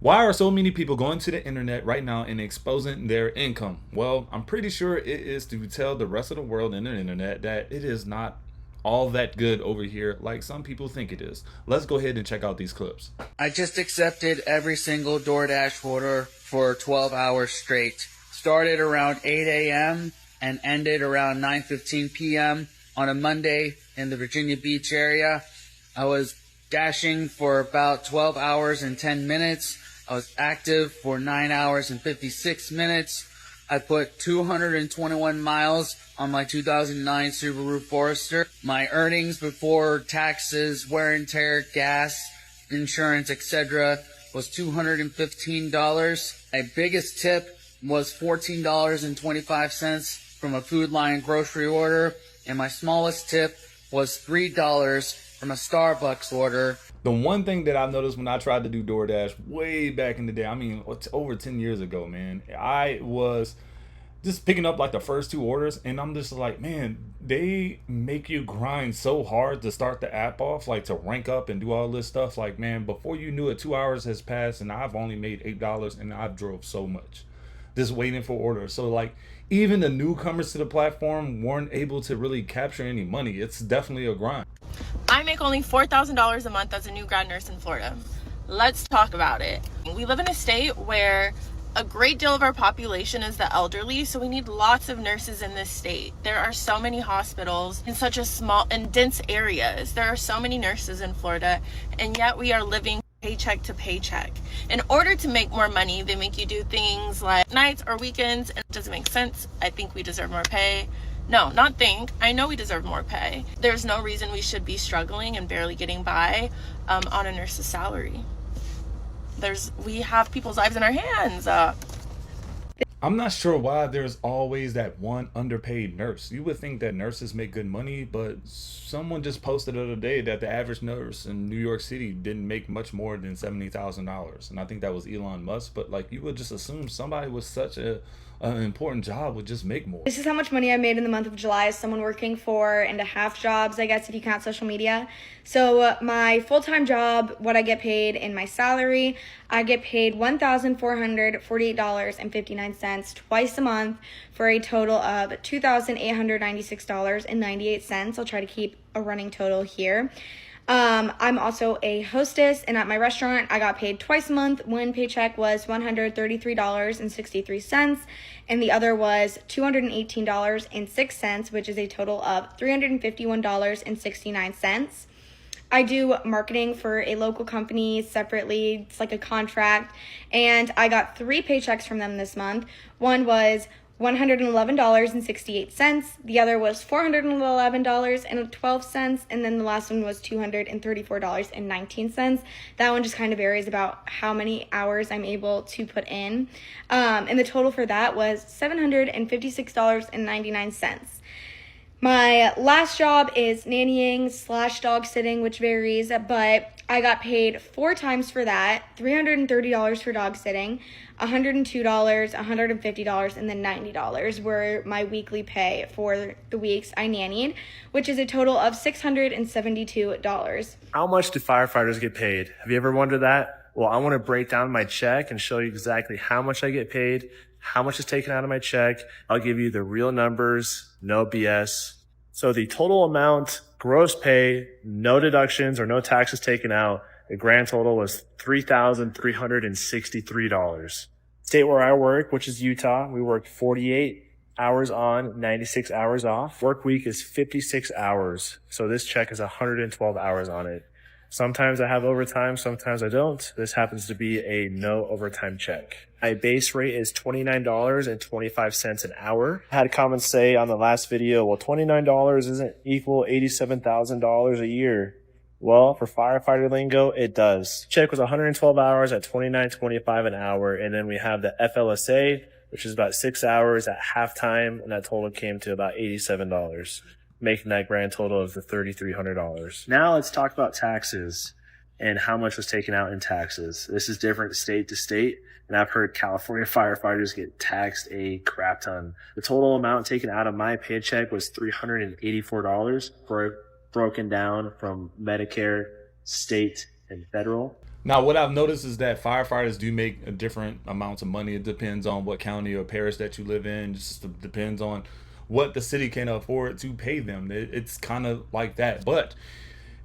Why are so many people going to the internet right now and exposing their income? Well, I'm pretty sure it is to tell the rest of the world in the internet that it is not all that good over here like some people think it is. Let's go ahead and check out these clips. I just accepted every single DoorDash order for 12 hours straight. Started around 8 a.m. and ended around 9:15 p.m. on a Monday in the Virginia Beach area. I was dashing for about 12 hours and 10 minutes. I was active for 9 hours and 56 minutes. I put 221 miles on my 2009 Subaru Forester. My earnings before taxes, wear and tear, gas, insurance, etc. was $215. My biggest tip was $14.25 from a Food Lion grocery order, and my smallest tip was $3 from a Starbucks order. The one thing that I've noticed when I tried to do DoorDash way back in the day, I mean, it's over 10 years ago, man, I was just picking up like the first two orders, and I'm just like, man, they make you grind so hard to start the app off, like to rank up and do all this stuff. Like, man, before you knew it, 2 hours has passed and I've only made $8 and I've drove so much just waiting for orders. So like, even the newcomers to the platform weren't able to really capture any money. It's definitely a grind. I make only $4,000 a month as a new grad nurse in Florida. Let's talk about it. We live in a state where a great deal of our population is the elderly, so we need lots of nurses in this state. There are so many hospitals in such a small and dense areas. There are so many nurses in Florida, and yet we are living paycheck to paycheck. In order to make more money, they make you do things like nights or weekends, and it doesn't make sense. I think we deserve more pay. No, not think. I know we deserve more pay. There's no reason we should be struggling and barely getting by on a nurse's salary. We have people's lives in our hands. I'm not sure why there's always that one underpaid nurse. You would think that nurses make good money, but someone just posted the other day that the average nurse in New York City didn't make much more than $70,000. And I think that was Elon Musk. But like, you would just assume somebody with such an important job would just make more. This is how much money I made in the month of July as someone working 4.5 jobs, I guess, if you count social media. So my full-time job, what I get paid in my salary, I get paid $1,448.59 twice a month for a total of $2,896.98. I'll try to keep a running total here. I'm also a hostess, and at my restaurant, I got paid twice a month. One paycheck was $133.63, and the other was $218.06, which is a total of $351.69. I do marketing for a local company separately. It's like a contract, and I got 3 paychecks from them this month. One was $111.68. The other was $411.12, and then the last one was $234.19. That one just kind of varies about how many hours I'm able to put in. And the total for that was $756.99. My last job is nannying / dog sitting, which varies, but I got paid 4 times for that, $330 for dog sitting, $102, $150, and then $90 were my weekly pay for the weeks I nannied, which is a total of $672. How much do firefighters get paid? Have you ever wondered that? Well, I want to break down my check and show you exactly how much I get paid, how much is taken out of my check. I'll give you the real numbers, no BS. So the total amount, gross pay, no deductions or no taxes taken out, the grand total was $3,363. State where I work, which is Utah, we work 48 hours on, 96 hours off. Work week is 56 hours. So this check is 112 hours on it. Sometimes I have overtime, sometimes I don't. This happens to be a no overtime check. My base rate is $29.25 an hour. I had comments say on the last video, well, $29 isn't equal $87,000 a year. Well, for firefighter lingo, it does. Check was 112 hours at $29.25 an hour. And then we have the FLSA, which is about 6 hours at halftime. And that total came to about $87. Making that grand total of the $3,300. Now let's talk about taxes and how much was taken out in taxes. This is different state to state, and I've heard California firefighters get taxed a crap ton. The total amount taken out of my paycheck was $384 broken down from Medicare, state, and federal. Now, what I've noticed is that firefighters do make different amounts of money. It depends on what county or parish that you live in. Just depends on what the city can afford to pay them. It's kind of like that. But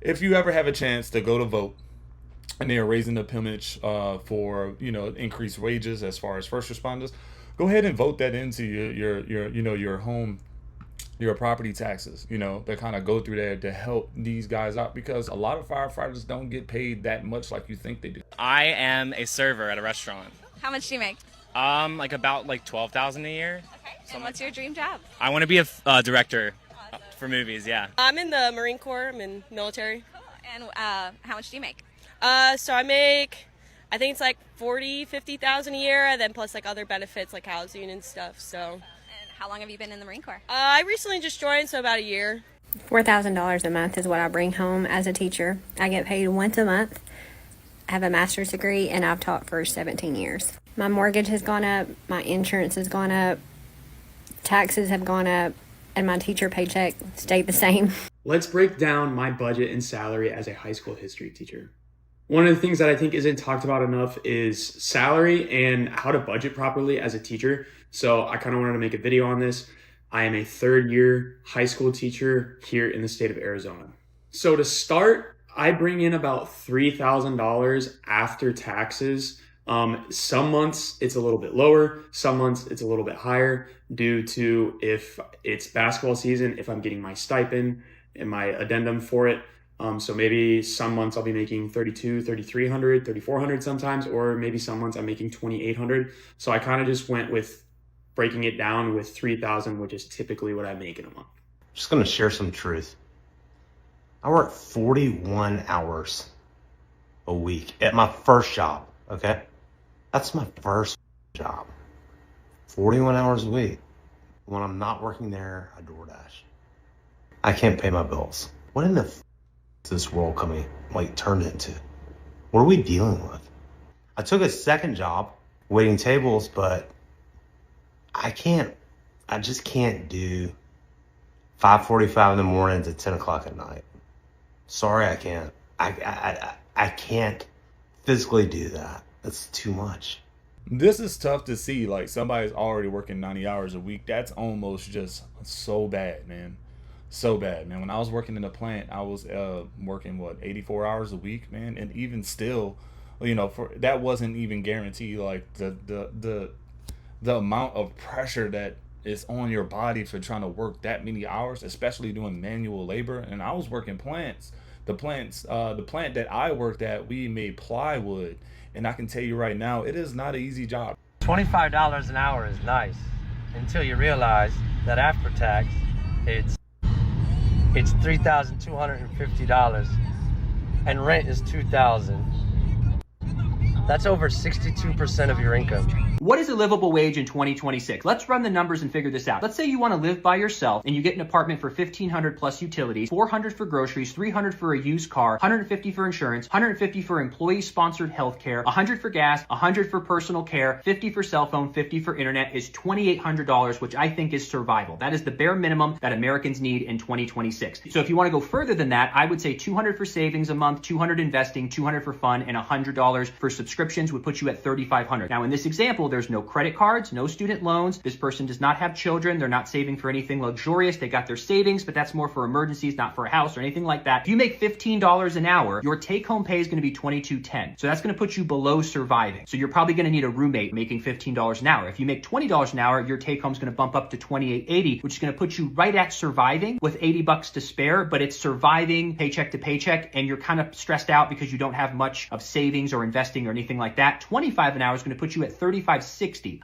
if you ever have a chance to go to vote, and they are raising the payment for increased wages as far as first responders, go ahead and vote that into your home, your property taxes, that kind of go through there to help these guys out, because a lot of firefighters don't get paid that much like you think they do. I am a server at a restaurant. How much do you make? About 12,000 a year. Okay. And what's your dream job? I want to be a director for movies. Yeah. I'm in the Marine Corps. I'm in military. And how much do you make? So I make, I think it's like 50,000 a year, and then plus like other benefits like housing and stuff. So. And how long have you been in the Marine Corps? I recently just joined, so about a year. $4,000 a month is what I bring home as a teacher. I get paid once a month. I have a master's degree, and I've taught for 17 years. My mortgage has gone up, my insurance has gone up, taxes have gone up, and my teacher paycheck stayed the same. Let's break down my budget and salary as a high school history teacher. One of the things that I think isn't talked about enough is salary and how to budget properly as a teacher. So I kind of wanted to make a video on this. I am a third-year high school teacher here in the state of Arizona. So to start, I bring in about $3,000 after taxes. Some months it's a little bit lower, some months it's a little bit higher due to if it's basketball season, if I'm getting my stipend and my addendum for it. So maybe some months I'll be making $3,200, $3,300, $3,400 sometimes, or maybe some months I'm making $2,800. So I kind of just went with breaking it down with $3,000, which is typically what I make in a month. Just going to share some truth. I work 41 hours a week at my first job, okay? That's my first job. 41 hours a week. When I'm not working there, I DoorDash. I can't pay my bills. What in the is this world turned into? What are we dealing with? I took a second job waiting tables, but I just can't do 5:45 in the morning to 10 o'clock at night. Sorry, I can't. I can't physically do that. That's too much. This is tough to see. Like, somebody's already working 90 hours a week. That's almost just so bad, man. So bad, man. When I was working in the plant, I was working 84 hours a week, man. And even still, for that wasn't even guaranteed. Like the amount of pressure that is on your body for trying to work that many hours, especially doing manual labor. And I was working plants. The plant that I worked at, we made plywood. And I can tell you right now, it is not an easy job. $25 an hour is nice until you realize that after tax, it's $3,250 and rent is $2,000. That's over 62% of your income. What is a livable wage in 2026? Let's run the numbers and figure this out. Let's say you want to live by yourself and you get an apartment for $1,500 plus utilities, $400 for groceries, $300 for a used car, $150 for insurance, $150 for employee-sponsored healthcare, $100 for gas, $100 for personal care, $50 for cell phone, $50 for internet is $2,800, which I think is survival. That is the bare minimum that Americans need in 2026. So if you want to go further than that, I would say $200 for savings a month, $200 investing, $200 for fun, and $100 for subscriptions would put you at $3,500. Now in this example, there's no credit cards, no student loans. This person does not have children. They're not saving for anything luxurious. They got their savings, but that's more for emergencies, not for a house or anything like that. If you make $15 an hour, your take-home pay is going to be $22.10. So that's going to put you below surviving. So you're probably going to need a roommate making $15 an hour. If you make $20 an hour, your take-home is going to bump up to $28.80, which is going to put you right at surviving with $80 to spare, but it's surviving paycheck to paycheck, and you're kind of stressed out because you don't have much of savings or investing or anything like that. $25 an hour is going to put you at $35.60.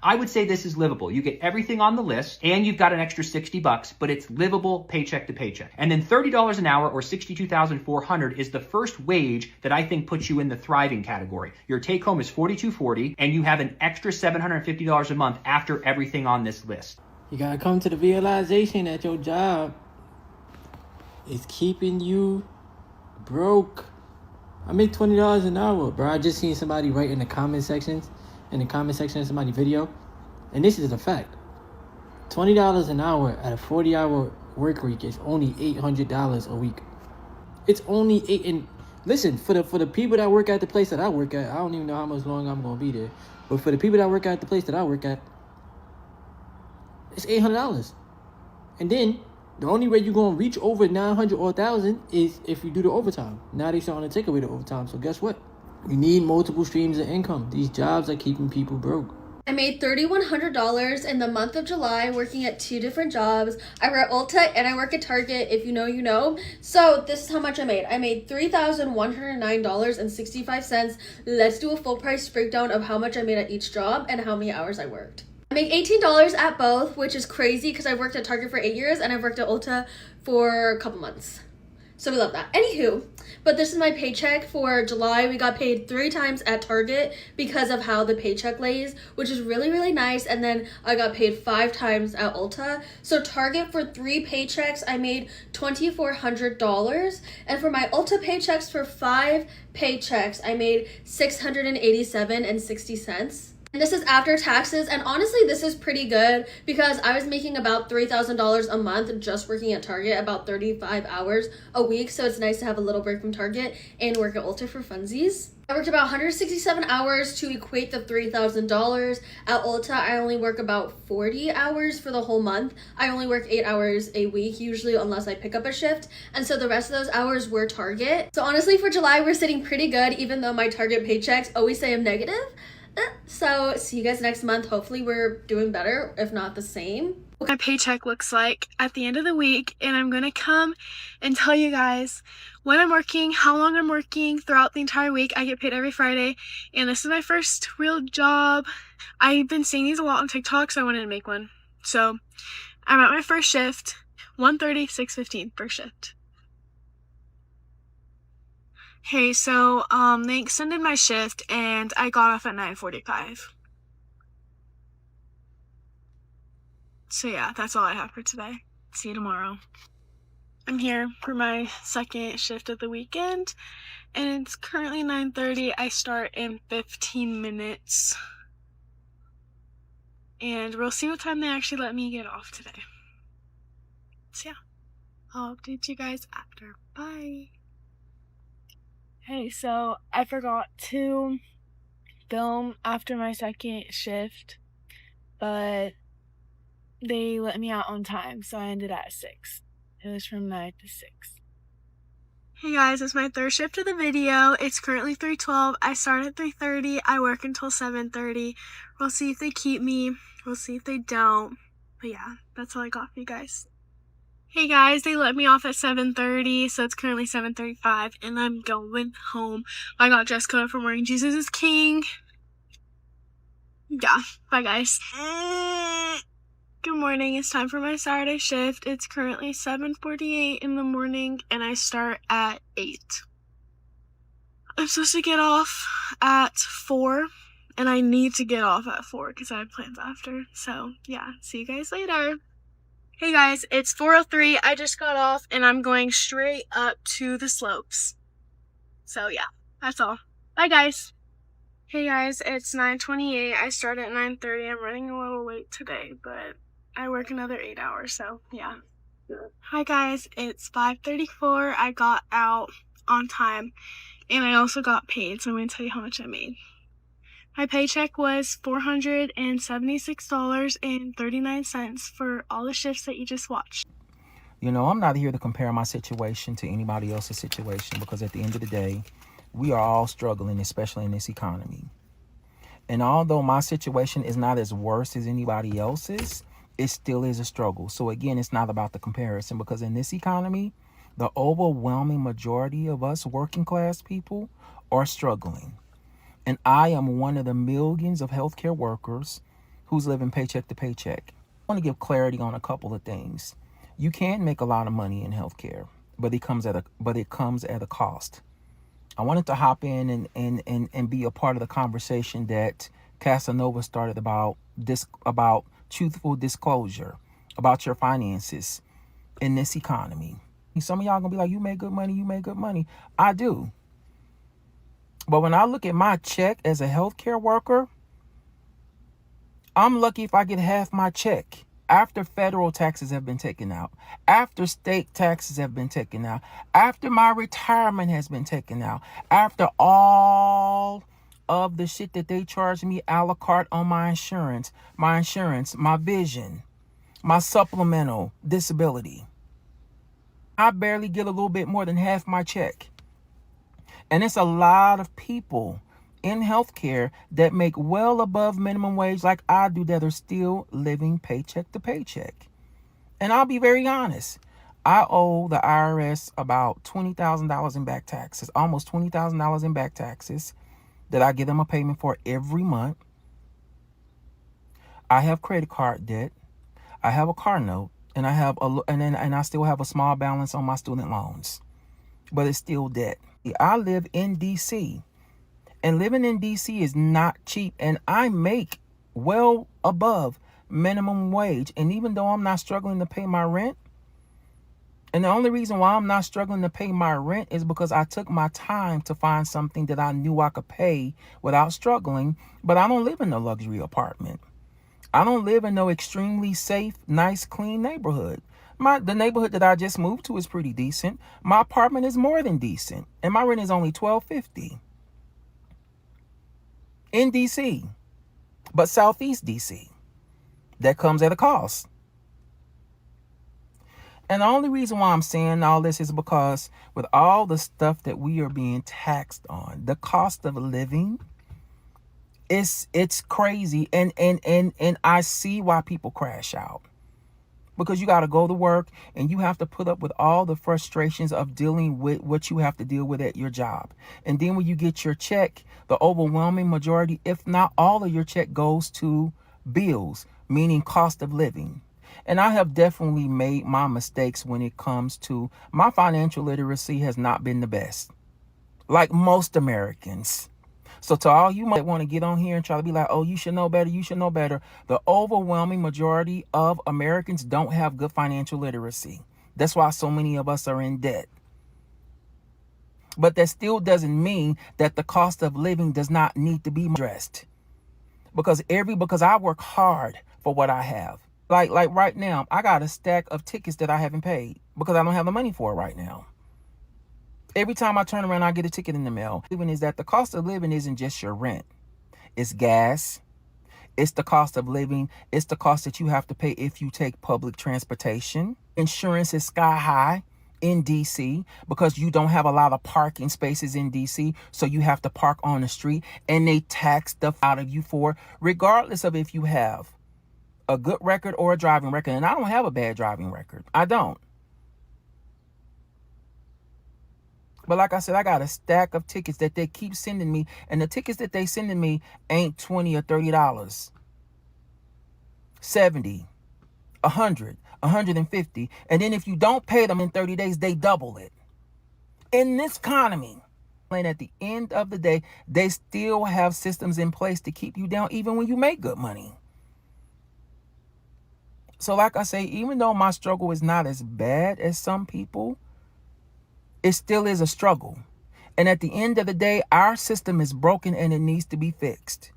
I would say this is livable. You get everything on the list and you've got an extra $60, but it's livable paycheck to paycheck. And then $30 an hour or $62,400 is the first wage that I think puts you in the thriving category. Your take home is $42.40 and you have an extra $750 a month after everything on this list. You gotta come to the realization that your job is keeping you broke. I make $20 an hour, bro. I just seen somebody write in the comment section of somebody's video, and this is a fact. $20 an hour at a 40-hour work week is only $800 a week. It's only $8, and Listen, for the people that work at the place that I work at, I don't even know how much longer I'm gonna be there. But for the people that work at the place that I work at, it's $800. And then the only way you're gonna reach over 900 or 1,000 is if you do the overtime. Now they starting to take away the overtime. So guess what? You need multiple streams of income. These jobs are keeping people broke. I made $3,100 in the month of July working at 2 different jobs. I work at Ulta and I work at Target. If you know, you know. So this is how much I made. I made $3,109.65. Let's do a full price breakdown of how much I made at each job and how many hours I worked. I make $18 at both, which is crazy because I worked at Target for 8 years and I've worked at Ulta for a couple months. So we love that. Anywho, but this is my paycheck for July. We got paid 3 times at Target because of how the paycheck lays, which is really, really nice. And then I got paid 5 times at Ulta. So Target for 3 paychecks, I made $2,400. And for my Ulta paychecks for 5 paychecks, I made $687.60. And this is after taxes, and honestly this is pretty good because I was making about $3,000 a month just working at Target, about 35 hours a week, so it's nice to have a little break from Target and work at Ulta for funsies. I worked about 167 hours to equate the $3,000. At Ulta, I only work about 40 hours for the whole month. I only work 8 hours a week usually unless I pick up a shift, and so the rest of those hours were Target. So honestly for July, we're sitting pretty good even though my Target paychecks always say I'm negative. So see you guys next month. Hopefully we're doing better, if not the same. What my paycheck looks like at the end of the week, and I'm gonna come and tell you guys when I'm working, how long I'm working throughout the entire week. I get paid every Friday, and this is my first real job. I've been seeing these a lot on TikTok, so I wanted to make one. So I'm at my first shift, 1:30, 6:15 first shift. Hey, so they extended my shift and I got off at 9:45. So yeah, that's all I have for today. See you tomorrow. I'm here for my second shift of the weekend and it's currently 9:30. I start in 15 minutes. And we'll see what time they actually let me get off today. So yeah, I'll update you guys after. Bye. Hey, so I forgot to film after my second shift, but they let me out on time, so I ended at 6. It was from 9 to 6. Hey guys, it's my third shift of the video. It's currently 3:12. I start at 3:30. I work until 7:30. We'll see if they keep me. We'll see if they don't. But yeah, that's all I got for you guys. Hey guys, they let me off at 7:30, so it's currently 7:35, and I'm going home. I got dress code from wearing Jesus is King. Yeah, bye guys. Good morning, it's time for my Saturday shift. It's currently 7:48 in the morning, and I start at 8. I'm supposed to get off at 4, and I need to get off at 4 because I have plans after. So yeah, see you guys later. Hey guys, it's 4:03. I just got off and I'm going straight up to the slopes. So yeah, that's all. Bye guys. Hey guys, it's 9:28. I start at 9:30. I'm running a little late today, but I work another 8 hours, so yeah. Hi guys, it's 5:34. I got out on time and I also got paid, so I'm going to tell you how much I made. My paycheck was $476.39 for all the shifts that you just watched. You know, I'm not here to compare my situation to anybody else's situation because at the end of the day, we are all struggling, especially in this economy. And although my situation is not as worse as anybody else's, it still is a struggle. So again, it's not about the comparison because in this economy, the overwhelming majority of us working class people are struggling. And I am one of the millions of healthcare workers who's living paycheck to paycheck. I want to give clarity on a couple of things. You can make a lot of money in healthcare, but it comes at a cost. I wanted to hop in and be a part of the conversation that Casanova started about truthful disclosure about your finances in this economy. Some of y'all gonna be like, you make good money. I do. But when I look at my check as a healthcare worker, I'm lucky if I get half my check after federal taxes have been taken out, after state taxes have been taken out, after my retirement has been taken out, after all of the shit that they charge me a la carte on my insurance, my vision, my supplemental disability, I barely get a little bit more than half my check. And it's a lot of people in healthcare that make well above minimum wage like I do that are still living paycheck to paycheck. And I'll be very honest. I owe the IRS about $20,000 in back taxes, almost $20,000 in back taxes that I give them a payment for every month. I have credit card debt. I have a car note, and I still have a small balance on my student loans, but it's still debt. I live in DC, and living in DC is not cheap, and I make well above minimum wage. And even though I'm not struggling to pay my rent, and the only reason why I'm not struggling to pay my rent is because I took my time to find something that I knew I could pay without struggling. But I don't live in a luxury apartment. I don't live in no extremely safe, nice, clean neighborhood. The neighborhood that I just moved to is pretty decent. My apartment is more than decent, and my rent is only $12.50 in DC, but Southeast DC. That comes at a cost. And the only reason why I'm saying all this is because with all the stuff that we are being taxed on, the cost of living, it's crazy. And I see why people crash out. Because you got to go to work and you have to put up with all the frustrations of dealing with what you have to deal with at your job. And then when you get your check, the overwhelming majority, if not all of your check, goes to bills, meaning cost of living. And I have definitely made my mistakes when it comes to my financial literacy has not been the best, like most Americans. So to all you might want to get on here and try to be like, oh, you should know better, you should know better. The overwhelming majority of Americans don't have good financial literacy. That's why so many of us are in debt. But that still doesn't mean that the cost of living does not need to be addressed. Because I work hard for what I have. Like right now, I got a stack of tickets that I haven't paid because I don't have the money for it right now. Every time I turn around, I get a ticket in the mail. Even is that the cost of living isn't just your rent. It's gas. It's the cost of living. It's the cost that you have to pay if you take public transportation. Insurance is sky high in DC because you don't have a lot of parking spaces in DC. So you have to park on the street and they tax stuff out of you for, regardless of if you have a good record or a driving record. And I don't have a bad driving record. I don't. But like I said, I got a stack of tickets that they keep sending me. And the tickets that they sending me ain't $20 or $30. $70, $100, $150. And then if you don't pay them in 30 days, they double it. In this economy. And at the end of the day, they still have systems in place to keep you down even when you make good money. So like I say, even though my struggle is not as bad as some people, it still is a struggle. And at the end of the day, our system is broken and it needs to be fixed.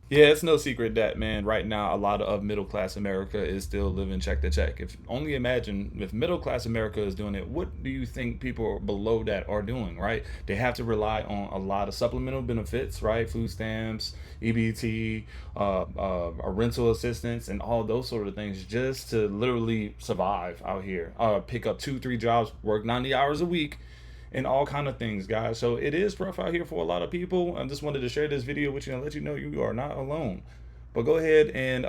Yeah, it's no secret that, man, right now, a lot of middle class America is still living check to check. If only imagine if middle class America is doing it, what do you think people below that are doing, right? They have to rely on a lot of supplemental benefits, right? Food stamps, EBT, rental assistance, and all those sort of things just to literally survive out here. Pick up 2-3 jobs, work 90 hours a week, and all kind of things, guys. So it is rough out here for a lot of people. I just wanted to share this video with you and let you know you are not alone. But go ahead and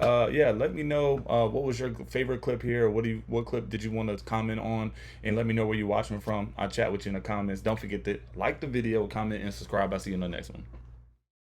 let me know what was your favorite clip here. What clip did you want to comment on? And let me know where you're watching from. I'll chat with you in the comments. Don't forget to like the video, comment, and subscribe. I'll see you in the next one.